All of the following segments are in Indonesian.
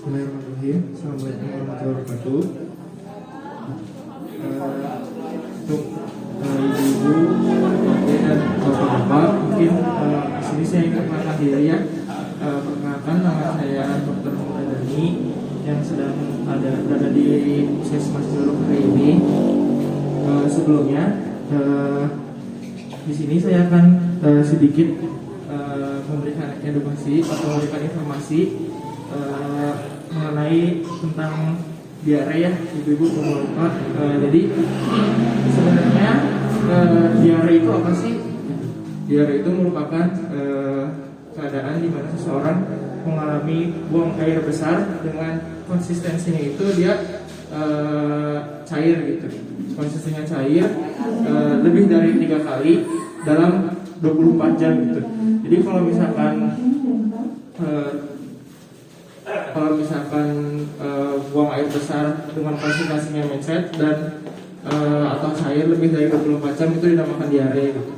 Bismillahirrahmanirrahim. Assalamualaikum warahmatullahi wabarakatuh. Untuk ibu-ibu dan bapak-bapak, mungkin di sini saya ingin perkenalkan diri ya. Perkenalkan, nama saya Dr. Muradani yang sedang berada di Puskesmas Curug hari ini. Sebelumnya di sini saya akan sedikit memberikan edukasi atau memberikan informasi mengenai tentang diare ya, ibu-ibu bapak-bapak. Jadi sebenarnya diare itu apa sih? Diare itu merupakan keadaan di mana seseorang mengalami buang air besar dengan konsistensinya itu dia cair gitu. Konsistensinya cair lebih dari 3 kali dalam 24 jam gitu. Jadi kalau misalkan buang air besar dengan konsentrasinya mencet dan atau cair lebih dari 24 jam itu dinamakan diare gitu.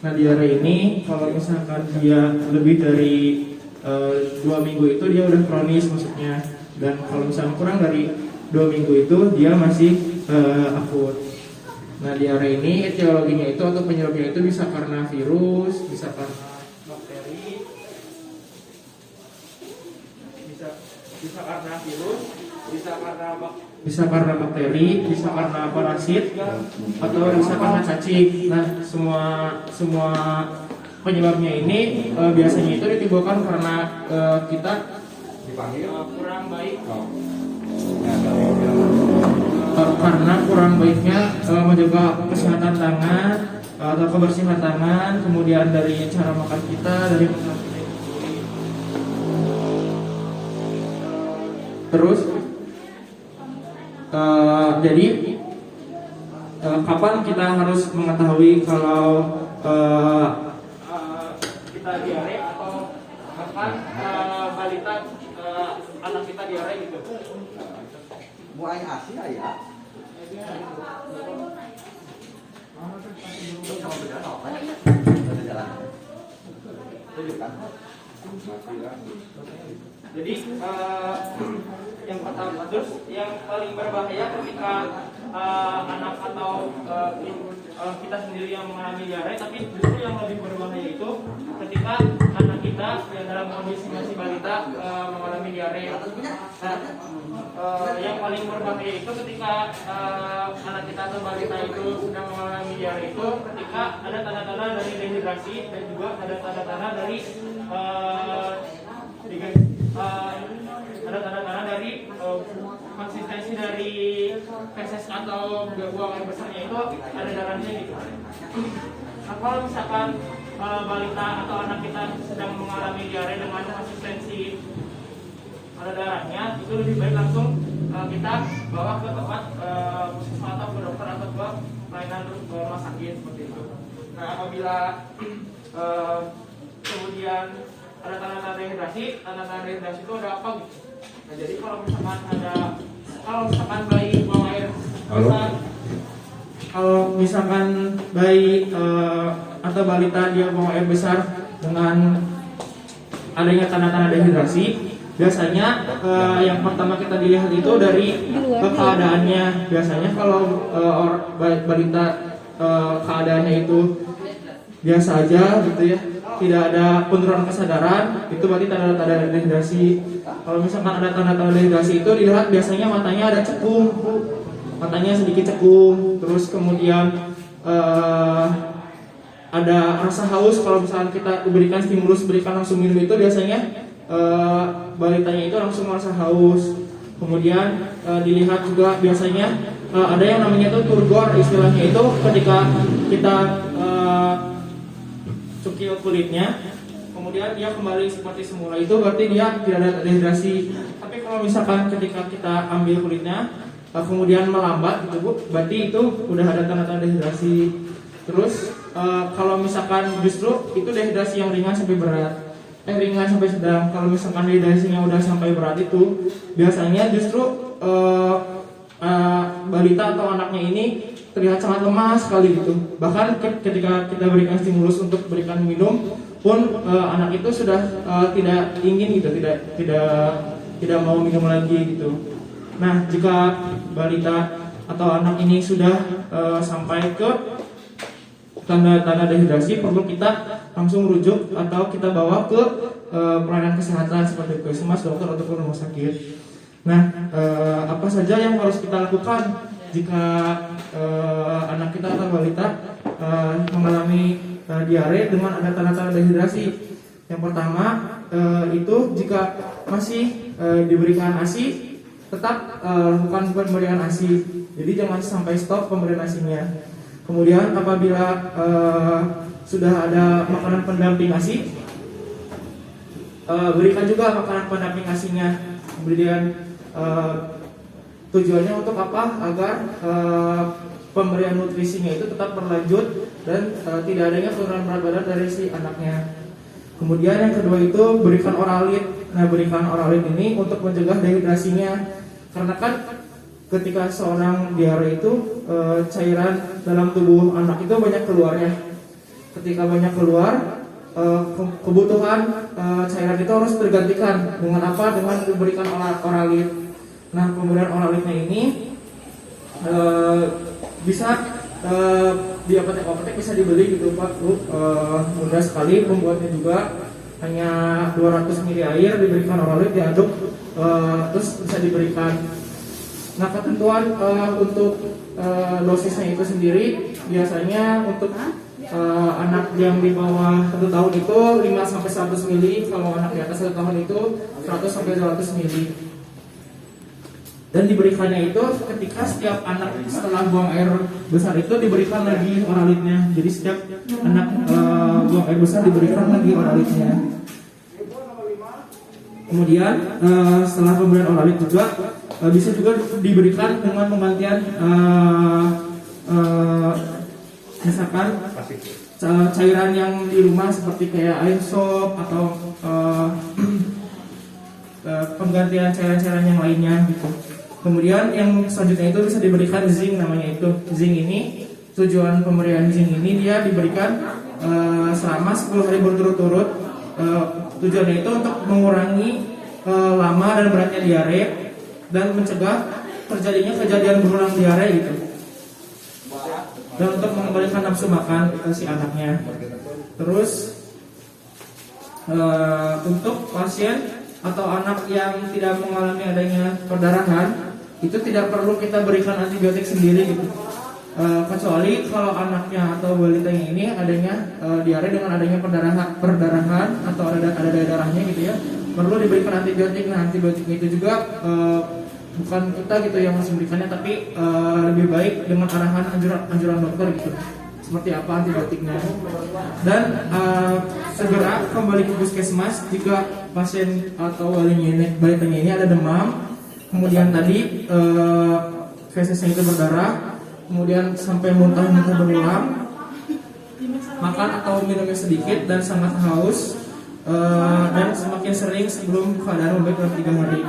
Nah, diare ini kalau misalkan dia lebih dari 2 minggu itu dia udah kronis maksudnya, dan kalau misalkan kurang dari 2 minggu itu dia masih akut. Nah, diare ini etiologinya itu atau penyebabnya itu bisa karena virus, bisa karena bakteri, bisa karena virus, bisa karena bakteri, bisa karena parasit, atau bisa karena cacing. Nah, semua penyebabnya ini biasanya itu ditimbulkan karena kita kurang baik, karena kurang baiknya menjaga kesehatan tangan atau kebersihan tangan, kemudian dari cara makan kita, dari terus jadi kapan kita harus mengetahui kalau kita diare atau kapan balita anak kita diare gitu? Mulai asli ya. Jadi yang pertama, terus yang paling berbahaya ketika anak atau kita sendiri yang mengalami diare, tapi justru yang lebih berbahaya itu ketika anak kita yang dalam kondisi masih balita mengalami diare. Yang paling berbahaya itu ketika anak kita atau balita itu sedang mengalami diare itu ketika ada tanda-tanda dari dehidrasi dan juga ada tanda-tanda dari konsistensi dari feses atau buang air besarnya itu ada darahnya gitu. Nah, kalau misalkan balita atau anak kita sedang mengalami diare dengan konsistensi ada darahnya, itu lebih baik langsung kita bawa ke tempat puskesmas atau ke dokter atau ke pelayanan rumah sakit seperti itu. Nah, apabila kemudian ada tanda-tanda dehidrasi itu ada apa gitu? Nah, jadi kalau misalkan bayi buang air besar, kalau misalkan bayi atau balita dia buang air besar dengan adanya tanda-tanda dehidrasi, biasanya yang pertama kita dilihat itu dari keadaannya. Biasanya kalau balita keadaannya itu biasa aja gitu ya, tidak ada penurunan kesadaran, itu berarti tanda-tanda dehidrasi. Kalau misalkan ada tanda-tanda dehidrasi itu dilihat biasanya matanya ada cekung, matanya sedikit cekung, terus kemudian ada rasa haus. Kalau misalkan kita berikan stimulus, berikan langsung minum itu biasanya balitanya itu langsung merasa haus. Kemudian dilihat juga biasanya ada yang namanya itu turgor, istilahnya itu ketika kita cukil kulitnya, kemudian dia kembali seperti semula, itu berarti dia tidak ada dehidrasi. Tapi kalau misalkan ketika kita ambil kulitnya kemudian melambat gitu Bu, berarti itu udah ada tanda-tanda dehidrasi. Terus kalau misalkan justru itu dehidrasi yang ringan sampai berat, ringan sampai sedang. Kalau misalkan dehidrasinya udah sampai berat itu biasanya justru balita atau anaknya ini terlihat sangat lemah sekali gitu. Bahkan ketika kita berikan stimulus untuk berikan minum pun anak itu sudah tidak ingin gitu, tidak mau minum lagi gitu. Nah, jika balita atau anak ini sudah sampai ke tanda-tanda dehidrasi, perlu kita langsung rujuk atau kita bawa ke pelayanan kesehatan seperti puskesmas, dokter ataupun rumah sakit. Nah, apa saja yang harus kita lakukan jika anak kita atau balita mengalami diare dengan ada tanda-tanda dehidrasi? Yang pertama itu jika masih diberikan ASI, tetap lakukan pemberian ASI. Jadi jangan sampai stop pemberian ASI-nya. Kemudian apabila sudah ada makanan pendamping ASI, berikan juga makanan pendamping ASI-nya. Kemudian tujuannya untuk apa? Agar pemberian nutrisinya itu tetap berlanjut dan tidak adanya penurunan berat badan dari si anaknya. Kemudian yang kedua itu berikan oralit. Nah, berikan oralit ini untuk mencegah dehidrasinya. Karena kan ketika seorang diare itu cairan dalam tubuh anak itu banyak keluarnya. Ketika banyak keluar, kebutuhan cairan itu harus tergantikan dengan apa? Dengan diberikan oralit. Nah, kemudian oralitnya ini bisa di apotek bisa dibeli gitu Pak Bu. Mudah sekali pembuatnya juga, hanya 200 ml air diberikan oralit, diaduk terus bisa diberikan. Nah, ketentuan untuk dosisnya itu sendiri biasanya untuk anak yang di bawah 1 tahun itu 5-100 ml, kalau anak di atas 1 tahun itu 100-200 ml. Dan diberikannya itu ketika setiap anak setelah buang air besar itu diberikan lagi oralitnya. Jadi setiap anak buang air besar diberikan lagi oralitnya. Kemudian setelah pemberian oralit juga bisa juga diberikan dengan penggantian misalkan cairan yang di rumah seperti kayak air sop atau penggantian cairan-cairan yang lainnya gitu. Kemudian yang selanjutnya itu bisa diberikan zinc, namanya itu. Zinc ini, tujuan pemberian zinc ini dia diberikan selama 10 hari berturut-turut. Tujuannya itu untuk mengurangi lama dan beratnya diare dan mencegah terjadinya kejadian berulang diare gitu. Dan untuk mengembalikan nafsu makan ke si anaknya. Terus untuk pasien atau anak yang tidak mengalami adanya perdarahan, itu tidak perlu kita berikan antibiotik sendiri gitu. Kecuali kalau anaknya atau balitanya ini adanya diare dengan adanya perdarahan atau ada darahnya gitu ya, perlu diberikan antibiotik. Nah, antibiotik itu juga bukan kita gitu yang harus memberikannya, tapi lebih baik dengan arahan anjuran dokter gitu, seperti apa antibiotiknya. Dan segera kembali ke puskesmas jika pasien atau balitanya ini ada demam, kemudian tadi feses-nya itu berdarah, kemudian sampai muntah-muntah berulang, makan atau minumnya sedikit dan sangat haus, dan semakin sering sebelum keadaan membaik dalam 3 hari.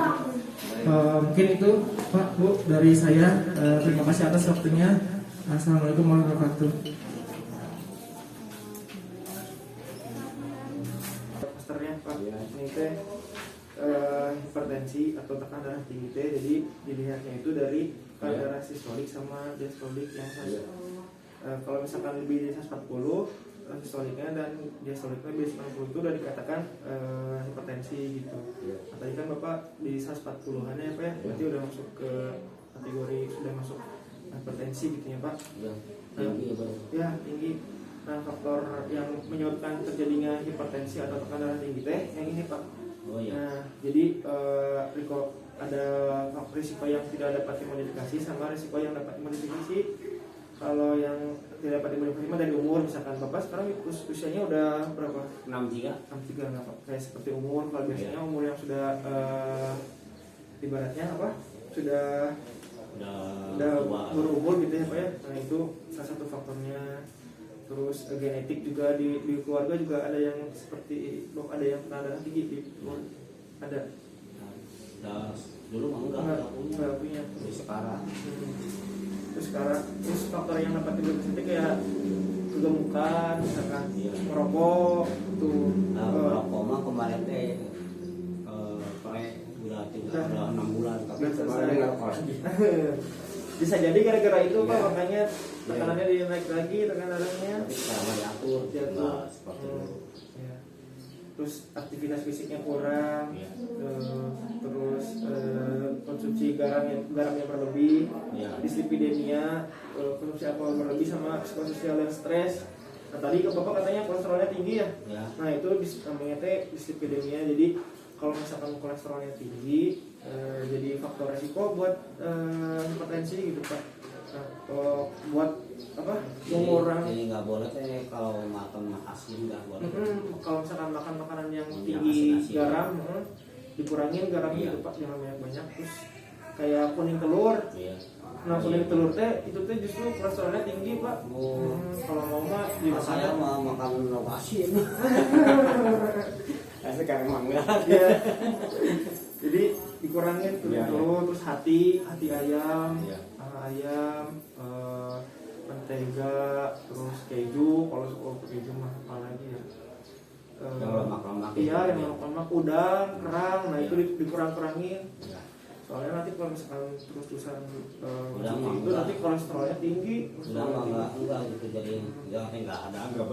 Mungkin itu Pak Bu dari saya. Terima kasih atas waktunya. Assalamualaikum warahmatullahi wabarakatuh. Posternya Pak, ini teh hipertensi atau tekanan darah tinggi teh. Jadi dilihatnya itu dari kadar sistolik sama diastolik yang kalau misalkan lebih dari 140 sistoliknya dan diastoliknya lebih dari 90 itu udah dikatakan hipertensi gitu. Nah, tadi kan Bapak di 140-an ya Pak ya, berarti udah masuk ke kategori sudah masuk hipertensi gitu ya Pak. Ya, tinggi. Nah, faktor yang menyebabkan terjadinya hipertensi atau tekanan darah tinggi teh yang ini Pak. Nah, jadi ada risiko yang tidak dapat dimodifikasi sama risiko yang dapat dimodifikasi. Kalau yang tidak dapat dimodifikasi dari umur, misalkan Bapak sekarang usianya udah berapa? 63 nggak Pak? Kayak seperti umur. Kalau biasanya umur yang sudah ibaratnya apa? Sudah berumur gitu ya Pak ya. Nah, itu salah satu faktornya. Terus genetik juga di keluarga juga ada yang seperti ada yang pernah darah tinggi di ada. Dulu mah enggak punya sekarang. terus faktor yang dapat dideteksi kayak kegemukan, misalkan merokok tuh. Nah, merokok mah kemarin teh berarti udah 6 bulan tapi Udah kemarin selesai. nggak kelas. Bisa jadi gara-gara itu Pak, Iya. makanya tekanannya dinaik lagi, tekanan darahnya. Tapi sekarang mah diatur Diatur. nggak seperti Hmm. dulu. Ya. Terus aktivitas fisiknya kurang, Iya. terus konsumsi garam yang berlebih, Iya. dislipidemia, konsumsi alkohol berlebih sama psikososial dan stres. Nah tadi ke Bapak katanya kolesterolnya tinggi ya. Ya. Nah itu namanya teh dislipidemia. Jadi kalau misalkan kolesterolnya tinggi, jadi faktor resiko buat hipertensi gitu Pak. Nah, kalau buat apa? Mengurangi. Jadi nggak boleh teh kalau makan asin nggak boleh. Kalau misalkan makan makanan yang Yang tinggi asin-asin. garam, dikurangin garamnya Iya. itu Pak, jangan banyak-banyak. Terus kayak kuning telur. Iya. Nah kuning telur teh itu teh justru kolesterolnya tinggi Pak. Oh. Kalau mau mah Nah, saya dimakan. mau makan lauk asin. Nah, sekarang mah enggak. Iya. Jadi dikurangin kuning Iya, telur, terus hati ayam, Iya. ayam, mentega, terus keju. Kalau keju mah apalagi ya. Yang lemak-lemak Iya, itu. yang lemak-lemak, udang, kerang. Nah itu Iya. dikurang-kurangin. Ya. Soalnya nanti kalau misalkan terus-terusan Udang mah itu enggak. nanti kolesterolnya tinggi. Udah mah enggak gitu jadi ya enggak ada enggak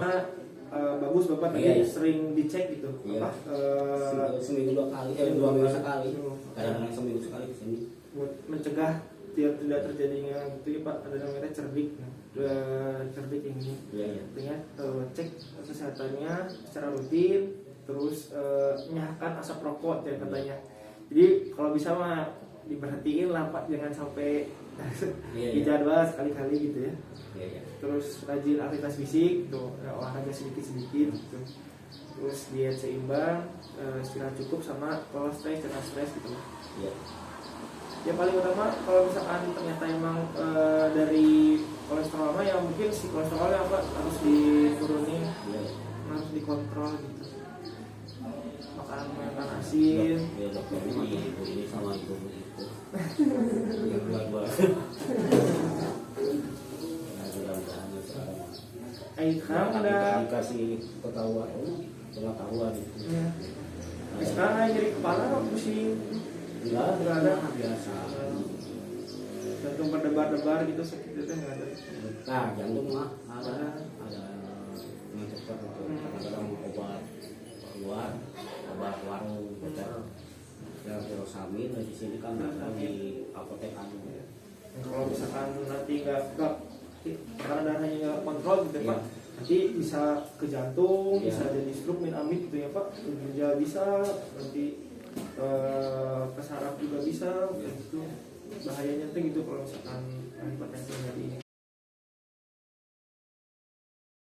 Nah, bagus Bapak tadi Iya, iya. sering dicek gitu. Iya. Apa? seminggu 2 kali, 2 minggu sekali. Kadang-kadang seminggu sekali ke sini. Buat mencegah tidak terjadinya gitu ya Pak, ada namanya cerdik. Cerdik ini. Iya, iya. Artinya cek kesehatannya secara rutin, terus menyehatkan asap rokok ya katanya. Jadi kalau bisa mah diperhatiin lah Pak, jangan sampai Iya, iya. dijadwal sekali-kali gitu ya. Iya, iya. Terus rajin aktivitas fisik tuh, olahraga sedikit-sedikit gitu. Terus diet seimbang, istirahat cukup, sama kalau stres jangan stres gitu. Iya. Ya paling utama kalau misalkan ternyata emang dari kolesterol mah ya mungkin si kolesterolnya apa harus diturunin, Iya. harus dikontrol gitu. Makan asin. Ya dokter ini sama ibu itu. Yang dua-dua. Nah, mudah-mudahan sekarang Sekarang ada dikasih ketahuan, pengetahuan itu. ya. Sekarang ada nyeri kepala kok pusing. Enggak ada biasa. Jantung berdebar-debar gitu sakit itu nggak ada. Nah, jantung mah ada yang dokter itu kadang-kadang obat keluar, obat warung dokter. Ya furosamin di sini kan ada di apotek anu. Kalau misalkan nanti nggak karena darahnya nggak kontrol gitu ya Iya. Pak, nanti bisa ke jantung, Iya. bisa jadi stroke min amit gitu ya Pak, ke ginjal bisa, nanti ke saraf juga bisa, Iya. gitu. Bahayanya tuh gitu kalau misalkan hipertensi jadi ini.